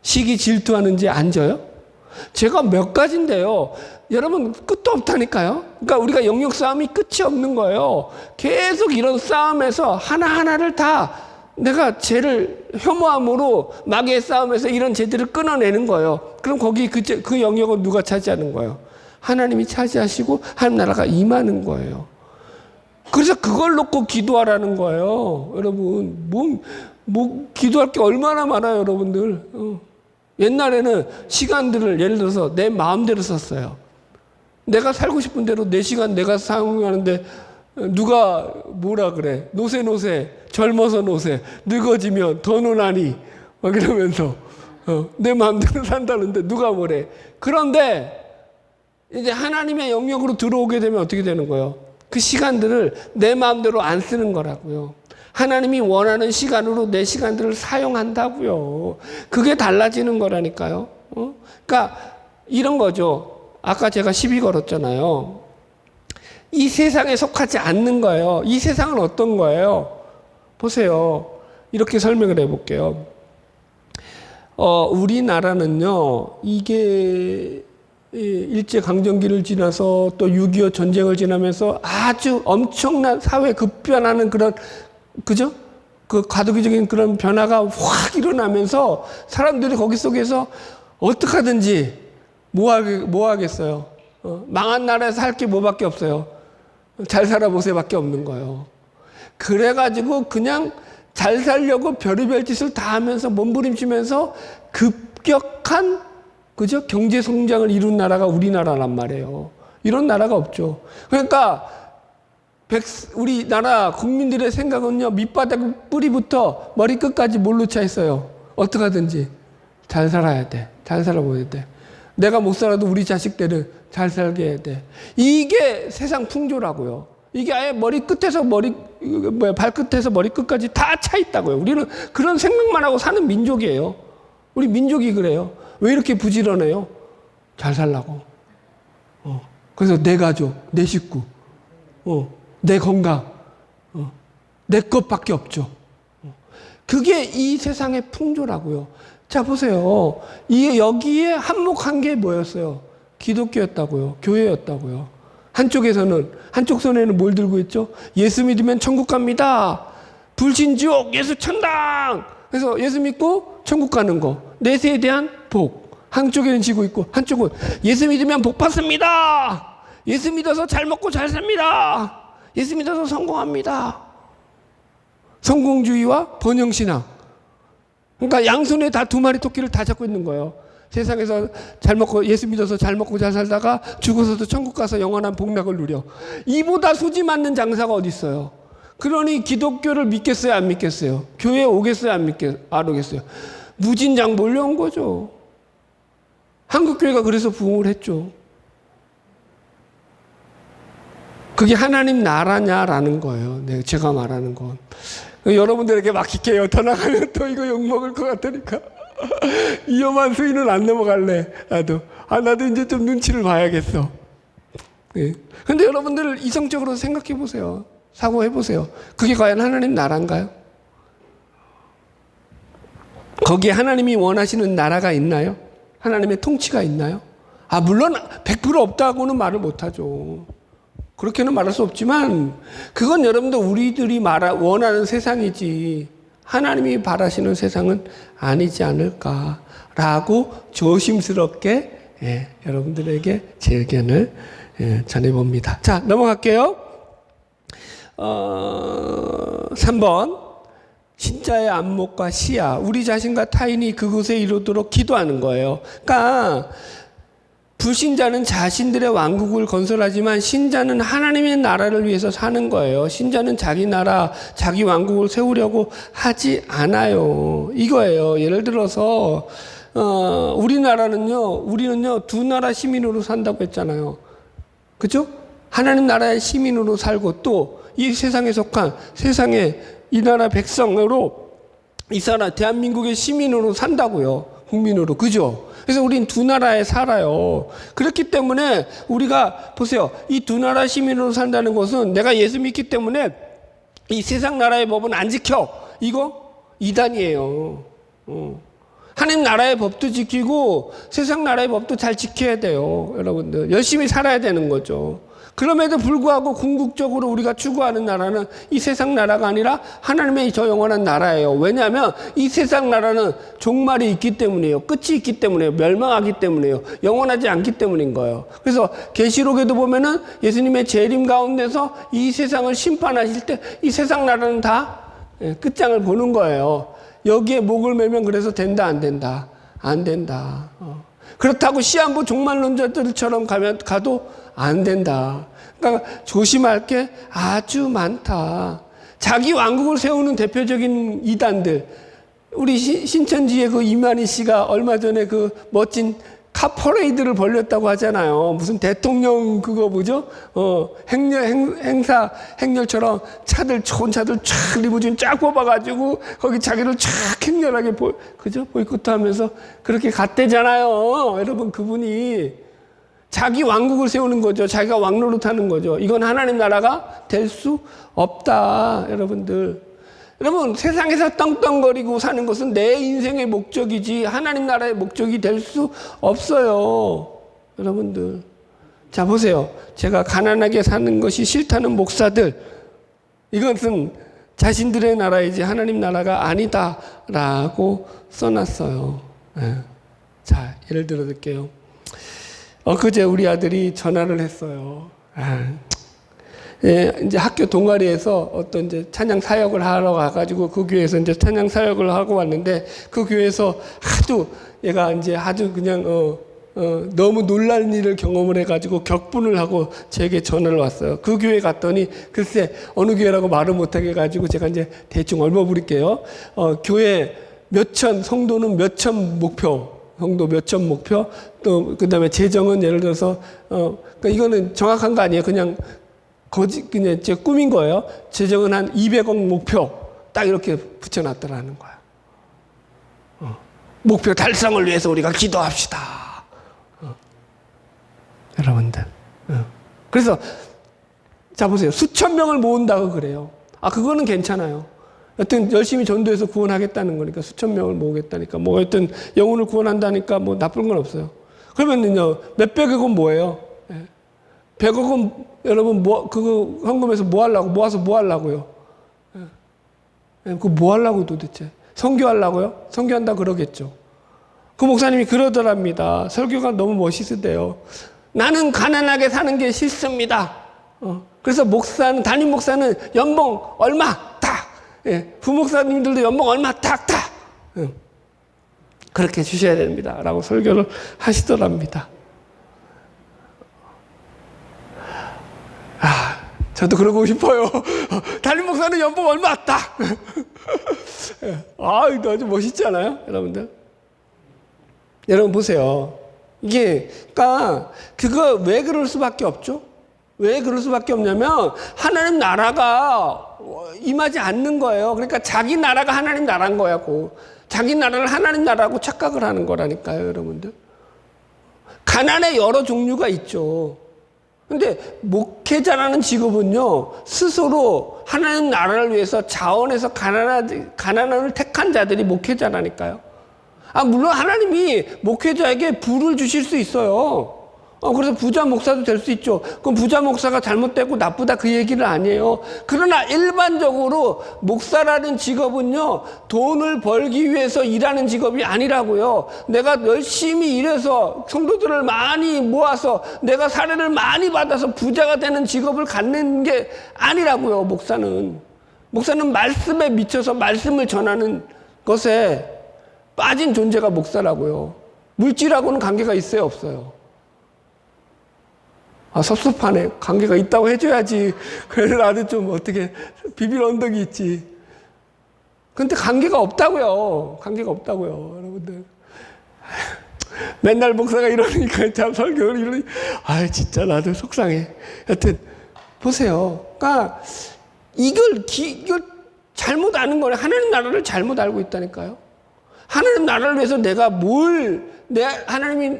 시기 질투하는 죄 안 져요? 죄가 몇 가지인데요. 여러분 끝도 없다니까요. 그러니까 우리가 영역 싸움이 끝이 없는 거예요. 계속 이런 싸움에서 하나하나를 다 내가 죄를 혐오함으로 마귀의 싸움에서 이런 죄들을 끊어내는 거예요. 그럼 거기 그 영역은 누가 차지하는 거예요? 하나님이 차지하시고 하나님 나라가 임하는 거예요. 그래서 그걸 놓고 기도하라는 거예요. 여러분 뭐 기도할 게 얼마나 많아요, 여러분들. 옛날에는 시간들을 예를 들어서 내 마음대로 썼어요. 내가 살고 싶은 대로 내 시간 내가 사용하는데 누가 뭐라 그래. 노세 젊어서 노세 늙어지면 더 노나니 막 이러면서 내 마음대로 산다는데 누가 뭐래. 그런데 이제 하나님의 영역으로 들어오게 되면 어떻게 되는 거예요? 그 시간들을 내 마음대로 안 쓰는 거라고요. 하나님이 원하는 시간으로 내 시간들을 사용한다고요. 그게 달라지는 거라니까요. 그러니까 이런 거죠. 아까 제가 시비 걸었잖아요. 이 세상에 속하지 않는 거예요. 이 세상은 어떤 거예요? 보세요. 이렇게 설명을 해볼게요. 우리나라는요, 이게 일제 강점기를 지나서 또 6.25 전쟁을 지나면서 아주 엄청난 사회 급변하는 그런, 그죠? 그 과도기적인 그런 변화가 확 일어나면서 사람들이 거기 속에서 어떻게 하든지 뭐 하겠어요? 망한 나라에서 할 게 뭐밖에 없어요. 잘 살아보세요밖에 없는 거예요. 그래가지고 그냥 잘 살려고 별의별 짓을 다 하면서 몸부림치면서 급격한, 그죠? 경제 성장을 이룬 나라가 우리나라란 말이에요. 이런 나라가 없죠. 그러니까 우리나라 국민들의 생각은요, 밑바닥 뿌리부터 머리끝까지 뭘로 차 있어요? 어떻게 하든지 잘 살아야 돼. 잘 살아보야 돼. 내가 못 살아도 우리 자식들은 잘 살게 해야 돼. 이게 세상 풍조라고요. 이게 아예 발끝에서 머리끝까지 다 차 있다고요. 우리는 그런 생각만 하고 사는 민족이에요. 우리 민족이 그래요. 왜 이렇게 부지런해요? 잘 살라고. 그래서 내 가족, 내 식구, 내 건강, 내 것밖에 없죠. 그게 이 세상의 풍조라고요. 자, 보세요. 여기에 한몫한 게 뭐였어요? 기독교였다고요. 교회였다고요. 한쪽 손에는 뭘 들고 있죠? 예수 믿으면 천국 갑니다. 불신지옥, 예수 천당. 그래서 예수 믿고 천국 가는 거. 내세에 대한 복. 한쪽에는 지고 있고, 한쪽은 예수 믿으면 복 받습니다. 예수 믿어서 잘 먹고 잘 삽니다. 예수 믿어서 성공합니다. 성공주의와 번영신앙. 그러니까 양손에 다 두 마리 토끼를 다 잡고 있는 거예요. 세상에서 잘 먹고, 예수 믿어서 잘 먹고 잘 살다가 죽어서도 천국 가서 영원한 복락을 누려. 이보다 소지 맞는 장사가 어디 있어요? 그러니 기독교를 믿겠어요, 안 믿겠어요? 교회에 오겠어요, 안 오겠어요? 무진장 몰려온 거죠. 한국교회가 그래서 부흥을 했죠. 그게 하나님 나라냐라는 거예요. 제가 말하는 건. 여러분들에게 막힐게요. 더 나가면 또 이거 욕먹을 것 같으니까. 위험한 수위는 안 넘어갈래. 나도 이제 좀 눈치를 봐야겠어. 근데 여러분들 이성적으로 생각해 보세요. 사고해 보세요. 그게 과연 하나님 나라인가요? 거기에 하나님이 원하시는 나라가 있나요? 하나님의 통치가 있나요? 물론 100% 없다고는 말을 못하죠. 그렇게는 말할 수 없지만 그건 여러분들 우리들이 원하는 세상이지 하나님이 바라시는 세상은 아니지 않을까라고 조심스럽게 여러분들에게 제 의견을 전해봅니다. 자, 넘어갈게요. 3번 신자의 안목과 시야, 우리 자신과 타인이 그곳에 이르도록 기도하는 거예요. 그러니까 불신자는 자신들의 왕국을 건설하지만 신자는 하나님의 나라를 위해서 사는 거예요. 신자는 자기 나라, 자기 왕국을 세우려고 하지 않아요. 이거예요. 예를 들어서 우리는요 두 나라 시민으로 산다고 했잖아요. 그죠? 하나님 나라의 시민으로 살고 또 이 세상에 속한 세상의 이 나라 백성으로 이 대한민국의 시민으로 산다고요. 국민으로. 그죠? 그래서 우린 두 나라에 살아요. 그렇기 때문에 우리가 보세요. 이 두 나라 시민으로 산다는 것은 내가 예수 믿기 때문에 이 세상 나라의 법은 안 지켜. 이거 이단이에요. 하나님 나라의 법도 지키고 세상 나라의 법도 잘 지켜야 돼요. 여러분들 열심히 살아야 되는 거죠. 그럼에도 불구하고 궁극적으로 우리가 추구하는 나라는 이 세상 나라가 아니라 하나님의 저 영원한 나라예요. 왜냐하면 이 세상 나라는 종말이 있기 때문이에요. 끝이 있기 때문이에요. 멸망하기 때문이에요. 영원하지 않기 때문인 거예요. 그래서 계시록에도 보면은 예수님의 재림 가운데서 이 세상을 심판하실 때 이 세상 나라는 다 끝장을 보는 거예요. 여기에 목을 매면 그래서 된다 안 된다? 안 된다. 그렇다고 시한부 종말론자들처럼 가도 안 된다. 그러니까 조심할 게 아주 많다. 자기 왕국을 세우는 대표적인 이단들. 우리 신천지의 그 이만희 씨가 얼마 전에 그 멋진 카퍼레이드를 벌렸다고 하잖아요. 무슨 대통령 그거 뭐죠? 행렬처럼 좋은 차들 쫙 리무진 쫙 뽑아가지고 거기 자기를 쫙 행렬하게 그죠? 보이콧하면서 그렇게 갔대잖아요. 여러분 그분이 자기 왕국을 세우는 거죠. 자기가 왕노릇하는 거죠. 이건 하나님 나라가 될 수 없다. 여러분들 여러분, 세상에서 떵떵거리고 사는 것은 내 인생의 목적이지 하나님 나라의 목적이 될 수 없어요. 여러분들. 자, 보세요. 제가 가난하게 사는 것이 싫다는 목사들, 이것은 자신들의 나라이지 하나님 나라가 아니다라고 써놨어요. 네. 자, 예를 들어 드릴게요. 엊그제 우리 아들이 전화를 했어요. 예, 이제 학교 동아리에서 어떤 이제 찬양 사역을 하러 가가지고 그 교회에서 이제 찬양 사역을 하고 왔는데 그 교회에서 하도 얘가 이제 아주 그냥 너무 놀란 일을 경험을 해가지고 격분을 하고 제게 전화를 왔어요. 그 교회 갔더니 글쎄 어느 교회라고 말을 못하게 해가지고 제가 이제 대충 얼버무릴게요. 교회 몇천, 성도는 몇천 목표, 성도 몇천 목표, 또 그다음에 재정은 예를 들어서 그러니까 이거는 정확한 거 아니에요. 그냥 그냥 제 꿈인 거예요. 재정은 한 200억 목표 딱 이렇게 붙여놨더라는 거야. 목표 달성을 위해서 우리가 기도합시다. 여러분들. 그래서 자 보세요. 수천 명을 모은다고 그래요. 그거는 괜찮아요. 여튼 열심히 전도해서 구원하겠다는 거니까 수천 명을 모으겠다니까 뭐 여튼 영혼을 구원한다니까 뭐 나쁜 건 없어요. 그러면요 몇백억은 뭐예요? 100억은 여러분 그거 헌금해서 뭐 하려고 모아서 뭐 하려고요? 그거 뭐 하려고 도대체? 선교하려고요? 선교한다 그러겠죠. 그 목사님이 그러더랍니다. 설교가 너무 멋있으대요. 나는 가난하게 사는 게 싫습니다. 그래서 담임 목사는 연봉 얼마 딱. 부목사님들도 연봉 얼마 딱. 그렇게 주셔야 됩니다. 라고 설교를 하시더랍니다. 저도 그러고 싶어요. 담임 목사는 연봉 얼마 딱. 이거 아주 멋있지 않아요? 여러분들? 여러분 보세요. 이게, 그거 왜 그럴 수밖에 없죠? 왜 그럴 수밖에 없냐면, 하나님 나라가 임하지 않는 거예요. 그러니까 자기 나라가 하나님 나라인 거야고. 자기 나라를 하나님 나라고 착각을 하는 거라니까요, 여러분들. 가난의 여러 종류가 있죠. 근데 목회자라는 직업은요, 스스로 하나님 나라를 위해서 자원해서 가난함을 택한 자들이 목회자라니까요. 물론 하나님이 목회자에게 부를 주실 수 있어요. 그래서 부자 목사도 될 수 있죠. 그럼 부자 목사가 잘못되고 나쁘다 그 얘기는 아니에요. 그러나 일반적으로 목사라는 직업은요, 돈을 벌기 위해서 일하는 직업이 아니라고요. 내가 열심히 일해서 성도들을 많이 모아서 내가 사례를 많이 받아서 부자가 되는 직업을 갖는 게 아니라고요, 목사는. 목사는 말씀에 미쳐서 말씀을 전하는 것에 빠진 존재가 목사라고요. 물질하고는 관계가 있어요, 없어요? 섭섭하네. 관계가 있다고 해줘야지. 그래서 나도 좀 어떻게 비빌 언덕이 있지. 근데 관계가 없다고요. 관계가 없다고요, 여러분들. 맨날 목사가 이러니까 참 설교를 이러니 진짜 나도 속상해. 여튼 보세요. 그러니까 이걸 잘못 아는 거예요. 하나님 나라를 잘못 알고 있다니까요. 하나님 나라를 위해서 내가 하나님이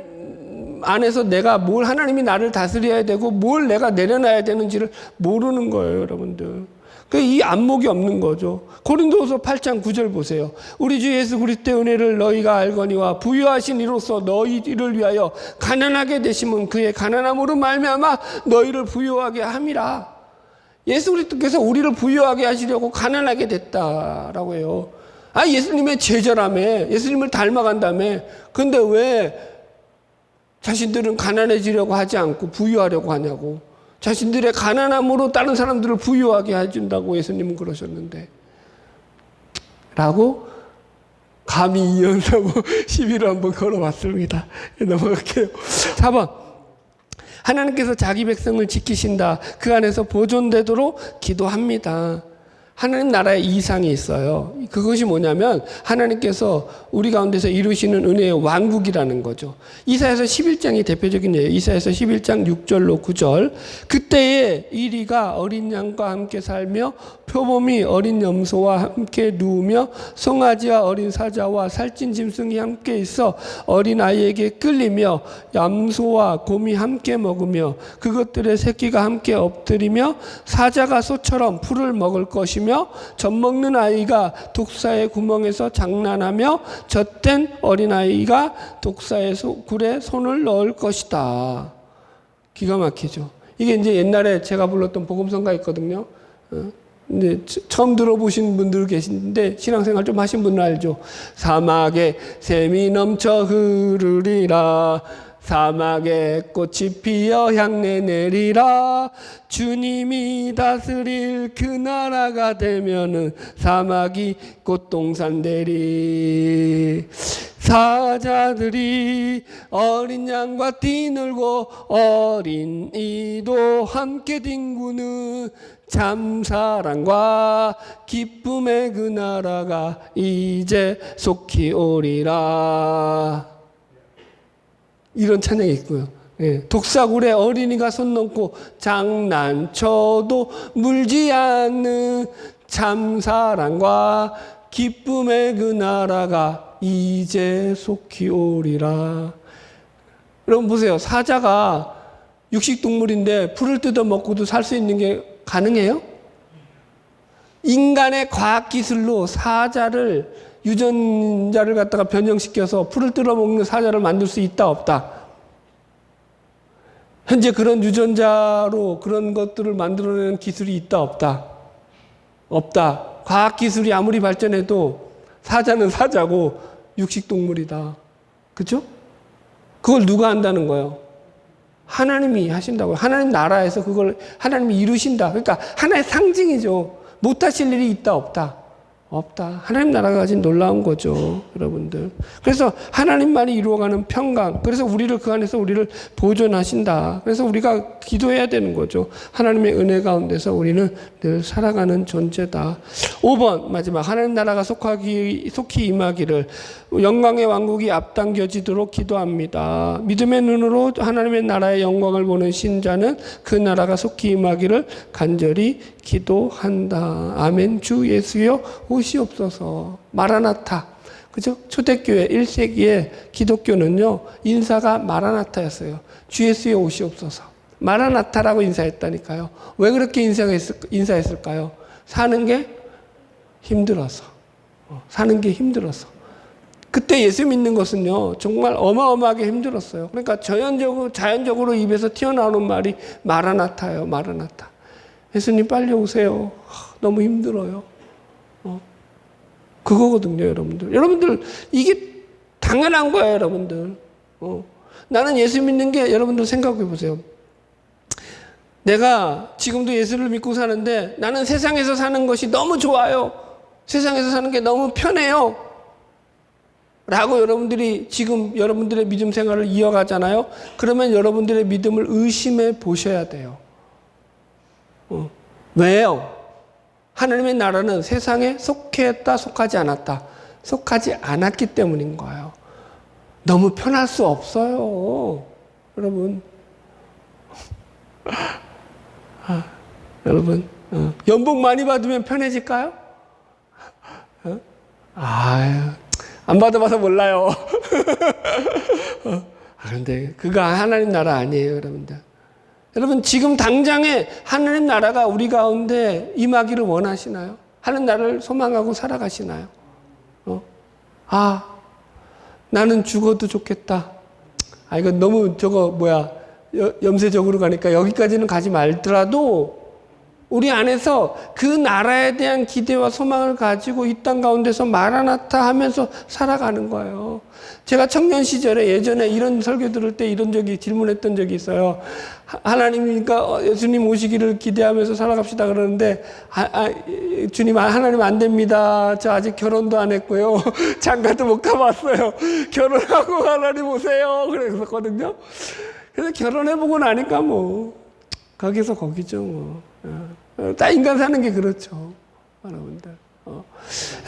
안에서 내가 하나님이 나를 다스려야 되고 뭘 내가 내려놔야 되는지를 모르는 거예요, 여러분들. 이 안목이 없는 거죠. 고린도후서 8장 9절 보세요. 우리 주 예수 그리스도의 은혜를 너희가 알거니와 부유하신 이로써 너희를 위하여 가난하게 되심은 그의 가난함으로 말미암아 너희를 부유하게 함이라. 예수 그리스도께서 우리를 부유하게 하시려고 가난하게 됐다라고 해요. 예수님의 제자라며, 예수님을 닮아간다며. 근데 왜 자신들은 가난해지려고 하지 않고 부유하려고 하냐고. 자신들의 가난함으로 다른 사람들을 부유하게 해준다고 예수님은 그러셨는데. 라고 감히 이연사고 시비를 한번 걸어봤습니다. 넘어갈게요. 4번. 하나님께서 자기 백성을 지키신다. 그 안에서 보존되도록 기도합니다. 하나님 나라에 이상이 있어요. 그것이 뭐냐면 하나님께서 우리 가운데서 이루시는 은혜의 왕국이라는 거죠. 이사야서 11장이 대표적인 예요. 이사야서 11장 6절로 9절. 그때에 이리가 어린 양과 함께 살며 표범이 어린 염소와 함께 누우며 송아지와 어린 사자와 살찐 짐승이 함께 있어 어린 아이에게 끌리며 염소와 곰이 함께 먹으며 그것들의 새끼가 함께 엎드리며 사자가 소처럼 풀을 먹을 것이며 것이며 젖먹는 아이가 독사의 구멍에서 장난하며 젖된 어린아이가 독사의 굴에 손을 넣을 것이다. 기가 막히죠. 이게 이제 옛날에 제가 불렀던 복음성가 있거든요. 근데 처음 들어보신 분들 계신데 신앙생활 좀 하신 분은 알죠. 사막에 샘이 넘쳐 흐르리라. 사막에 꽃이 피어 향내 내리라. 주님이 다스릴 그 나라가 되면은 사막이 꽃동산 되리. 사자들이 어린 양과 뛰놀고 어린 이도 함께 뒹구는 참사랑과 기쁨의 그 나라가 이제 속히 오리라. 이런 찬양이 있고요. 예, 독사굴에 어린이가 손 넣고 장난쳐도 물지 않는 참사랑과 기쁨의 그 나라가 이제 속히 오리라. 여러분 보세요. 사자가 육식동물인데 풀을 뜯어 먹고도 살 수 있는 게 가능해요? 인간의 과학기술로 사자를 유전자를 갖다가 변형시켜서 풀을 뜯어 먹는 사자를 만들 수 있다 없다? 현재 그런 유전자로 그런 것들을 만들어내는 기술이 있다 없다? 없다. 과학기술이 아무리 발전해도 사자는 사자고 육식동물이다. 그렇죠? 그걸 누가 한다는 거예요? 하나님이 하신다고요. 하나님 나라에서 그걸 하나님이 이루신다. 그러니까 하나의 상징이죠. 못하실 일이 있다 없다? 없다. 하나님 나라가 가진 놀라운 거죠, 여러분들. 그래서 하나님만이 이루어가는 평강. 그래서 우리를 그 안에서 우리를 보존하신다. 그래서 우리가 기도해야 되는 거죠. 하나님의 은혜 가운데서 우리는 늘 살아가는 존재다. 5번 마지막 하나님 나라가 속히 임하기를 영광의 왕국이 앞당겨지도록 기도합니다. 믿음의 눈으로 하나님의 나라의 영광을 보는 신자는 그 나라가 속히 임하기를 간절히 기도한다. 아멘. 주 예수여 오시옵소서. 마라나타. 그죠? 초대교회 1세기에 기독교는요, 인사가 마라나타였어요. 주 예수여 오시옵소서. 마라나타라고 인사했다니까요. 왜 그렇게 인사했을까요? 사는 게 힘들어서. 사는 게 힘들어서. 그때 예수 믿는 것은요, 정말 어마어마하게 힘들었어요. 그러니까 자연적으로 입에서 튀어나오는 말이 마라나타예요, 마라나타. 예수님 빨리 오세요. 너무 힘들어요. 그거거든요, 여러분들. 여러분들, 이게 당연한 거예요, 여러분들. 나는 예수 믿는 게, 여러분들 생각해 보세요. 내가 지금도 예수를 믿고 사는데 나는 세상에서 사는 것이 너무 좋아요. 세상에서 사는 게 너무 편해요. 라고 여러분들이 지금 여러분들의 믿음 생활을 이어가잖아요. 그러면 여러분들의 믿음을 의심해 보셔야 돼요. 왜요? 하나님의 나라는 세상에 속했다, 속하지 않았다. 속하지 않았기 때문인 거예요. 너무 편할 수 없어요. 여러분. 여러분. 연봉 많이 받으면 편해질까요? 안 받아봐서 몰라요. 그런데 그거 하나님 나라 아니에요, 여러분들. 여러분, 지금 당장에 하나님 나라가 우리 가운데 임하기를 원하시나요? 하나님 나라를 소망하고 살아가시나요? 나는 죽어도 좋겠다. 이건 너무 염세적으로 가니까 여기까지는 가지 말더라도 우리 안에서 그 나라에 대한 기대와 소망을 가지고 이 땅 가운데서 마라나타 하면서 살아가는 거예요. 제가 청년 시절에 예전에 이런 설교 들을 때 질문했던 적이 있어요. 하나님이니까 예수님 오시기를 기대하면서 살아갑시다 그러는데, 주님, 하나님 안 됩니다. 저 아직 결혼도 안 했고요. 장가도 못 가봤어요. 결혼하고 하나님 오세요. 그랬었거든요. 그래서 결혼해보고 나니까 거기서 거기죠. 다 인간 사는 게 그렇죠, 여러분들.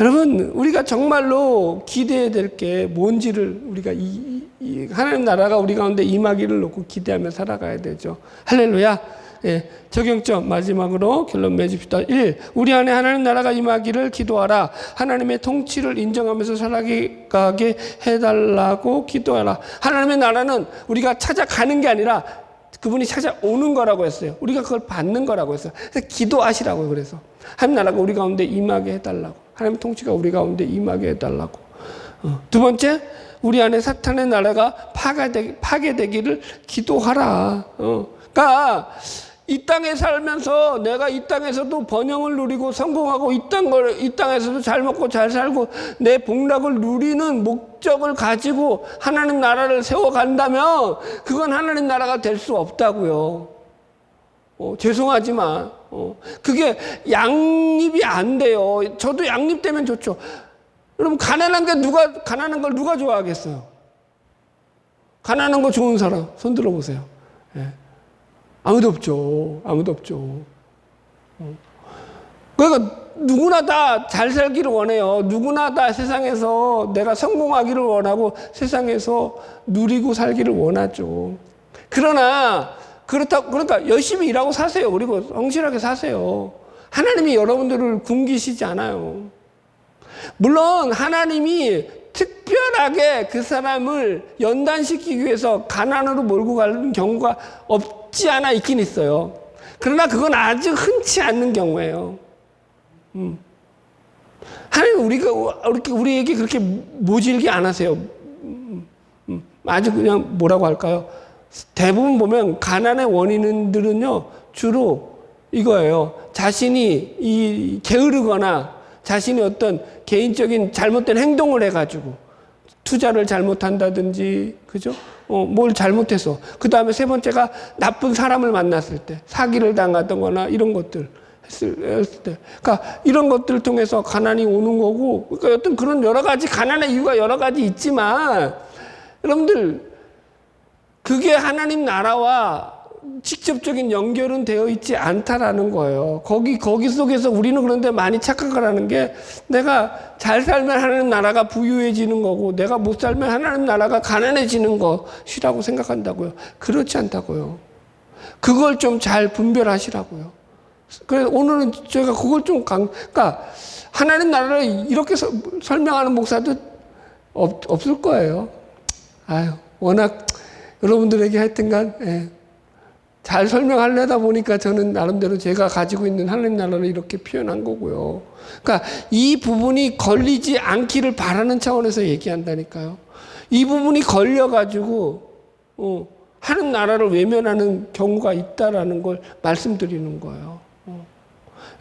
여러분, 우리가 정말로 기대해야 될 게 뭔지를 우리가 이 하나님 나라가 우리 가운데 임하기를 놓고 기대하며 살아가야 되죠. 할렐루야. 예, 적용점 마지막으로 결론 맺읍시다. 1. 우리 안에 하나님 나라가 임하기를 기도하라. 하나님의 통치를 인정하면서 살아가게 해달라고 기도하라. 하나님의 나라는 우리가 찾아가는 게 아니라 그분이 찾아오는 거라고 했어요. 우리가 그걸 받는 거라고 했어요. 그래서 기도하시라고요. 그래서 하나님 나라가 우리 가운데 임하게 해달라고. 하나님의 통치가 우리 가운데 임하게 해달라고. 두 번째, 우리 안에 사탄의 나라가 파괴되기를 기도하라. 그러니까 이 땅에 살면서 내가 이 땅에서도 번영을 누리고 성공하고 이 땅에서도 잘 먹고 잘 살고 내 복락을 누리는 목적을 가지고 하나님 나라를 세워간다면 그건 하나님 나라가 될 수 없다고요. 죄송하지만 그게 양립이 안 돼요. 저도 양립되면 좋죠. 여러분 가난한 걸 누가 좋아하겠어요? 가난한 거 좋은 사람 손 들어보세요. 예. 아무도 없죠. 아무도 없죠. 그러니까 누구나 다 잘 살기를 원해요. 누구나 다 세상에서 내가 성공하기를 원하고 세상에서 누리고 살기를 원하죠. 그러니까 열심히 일하고 사세요. 그리고 성실하게 사세요. 하나님이 여러분들을 굶기시지 않아요. 물론 하나님이 특별하게 그 사람을 연단시키기 위해서 가난으로 몰고 가는 경우가 없지 않아 있긴 있어요. 그러나 그건 아주 흔치 않는 경우예요. 하나님 우리에게 그렇게 모질게 안 하세요. 아주 그냥 뭐라고 할까요? 대부분 보면 가난의 원인들은요 주로 이거예요. 자신이 게으르거나 자신이 어떤 개인적인 잘못된 행동을 해가지고 투자를 잘못한다든지, 그죠? 뭘 잘못해서. 그 다음에 세 번째가 나쁜 사람을 만났을 때, 사기를 당하거나 이런 것들 했을 때. 그러니까 이런 것들을 통해서 가난이 오는 거고, 그러니까 어떤 그런 여러 가지 가난의 이유가 여러 가지 있지만, 여러분들, 그게 하나님 나라와 직접적인 연결은 되어 있지 않다라는 거예요. 거기 속에서 우리는 그런데 많이 착각을 게 내가 잘 살면 하나님 나라가 부유해지는 거고 내가 못 살면 하나님 나라가 가난해지는 것이라고 생각한다고요. 그렇지 않다고요. 그걸 좀 잘 분별하시라고요. 그래서 오늘은 제가 그걸 그러니까 하나님 나라를 이렇게 설명하는 목사도 없을 거예요. 워낙 여러분들에게 하여튼간, 예. 잘 설명하려다 보니까 저는 나름대로 제가 가지고 있는 하나님 나라를 이렇게 표현한 거고요. 그러니까 이 부분이 걸리지 않기를 바라는 차원에서 얘기한다니까요. 이 부분이 걸려가지고 하나님 나라를 외면하는 경우가 있다라는 걸 말씀드리는 거예요.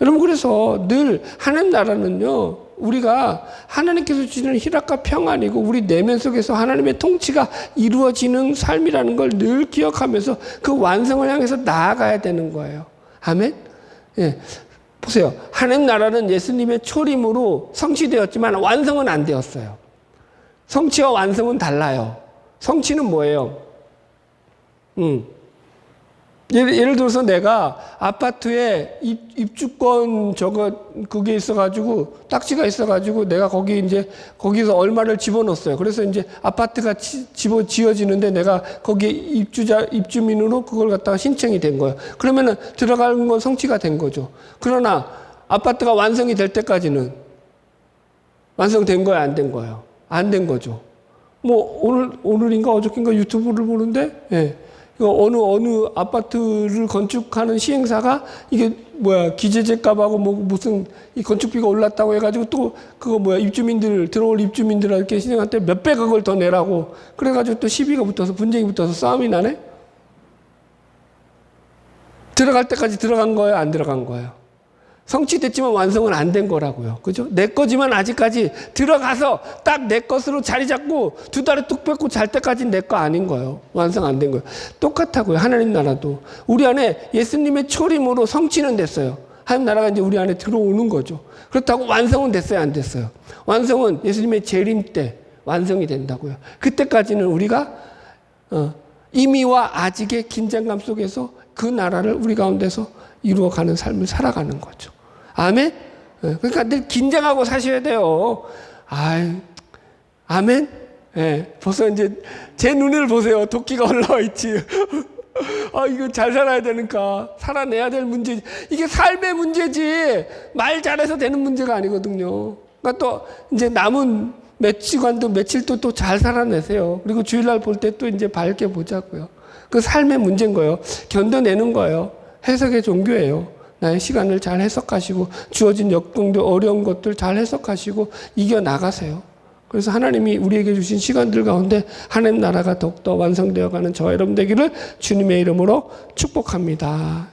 여러분 그래서 늘 하나님 나라는요. 우리가 하나님께서 주시는 희락과 평안이고 우리 내면 속에서 하나님의 통치가 이루어지는 삶이라는 걸 늘 기억하면서 그 완성을 향해서 나아가야 되는 거예요. 아멘? 예. 보세요. 하나님 나라는 예수님의 초림으로 성취되었지만 완성은 안 되었어요. 성취와 완성은 달라요. 성취는 뭐예요? 예를 들어서 내가 아파트에 입주권 그게 있어가지고 딱지가 있어가지고 내가 거기서 얼마를 집어넣었어요. 그래서 이제 아파트가 지어지는데 내가 거기에 입주민으로 그걸 갖다가 신청이 된 거예요. 그러면은 들어가는 건 성취가 된 거죠. 그러나 아파트가 완성이 될 때까지는 완성된 거야, 안 된 거예요? 안 된 거죠. 오늘인가 어저께인가 유튜브를 보는데, 예. 어느 아파트를 건축하는 시행사가 이게 기재재 값하고 무슨 이 건축비가 올랐다고 해가지고 또 들어올 입주민들한테 시행한테 몇백억을 더 내라고 그래가지고 또 시비가 붙어서 분쟁이 붙어서 싸움이 나네? 들어갈 때까지 들어간 거예요? 안 들어간 거예요? 성취됐지만 완성은 안 된 거라고요. 그죠? 내 거지만 아직까지 들어가서 딱 내 것으로 자리 잡고 두 달에 뚝 뺏고 잘 때까지는 내 거 아닌 거예요. 완성 안 된 거예요. 똑같다고요. 하나님 나라도. 우리 안에 예수님의 초림으로 성취는 됐어요. 하나님 나라가 이제 우리 안에 들어오는 거죠. 그렇다고 완성은 됐어요? 안 됐어요? 완성은 예수님의 재림 때 완성이 된다고요. 그때까지는 우리가 이미와 아직의 긴장감 속에서 그 나라를 우리 가운데서 이루어가는 삶을 살아가는 거죠. 아멘? 그러니까 늘 긴장하고 사셔야 돼요. 아멘? 예, 벌써 이제 제 눈을 보세요. 도끼가 올라와 있지. 이거 잘 살아야 되니까. 살아내야 될 문제지. 이게 삶의 문제지. 말 잘해서 되는 문제가 아니거든요. 그러니까 또 이제 남은 며칠 또 잘 살아내세요. 그리고 주일날 볼 때 또 이제 밝게 보자고요. 그 삶의 문제인 거예요. 견뎌내는 거예요. 해석의 종교예요. 나의 시간을 잘 해석하시고 주어진 역경들 어려운 것들 잘 해석하시고 이겨나가세요. 그래서 하나님이 우리에게 주신 시간들 가운데 하나님 나라가 더욱더 완성되어가는 저와 여러분 되기를 주님의 이름으로 축복합니다.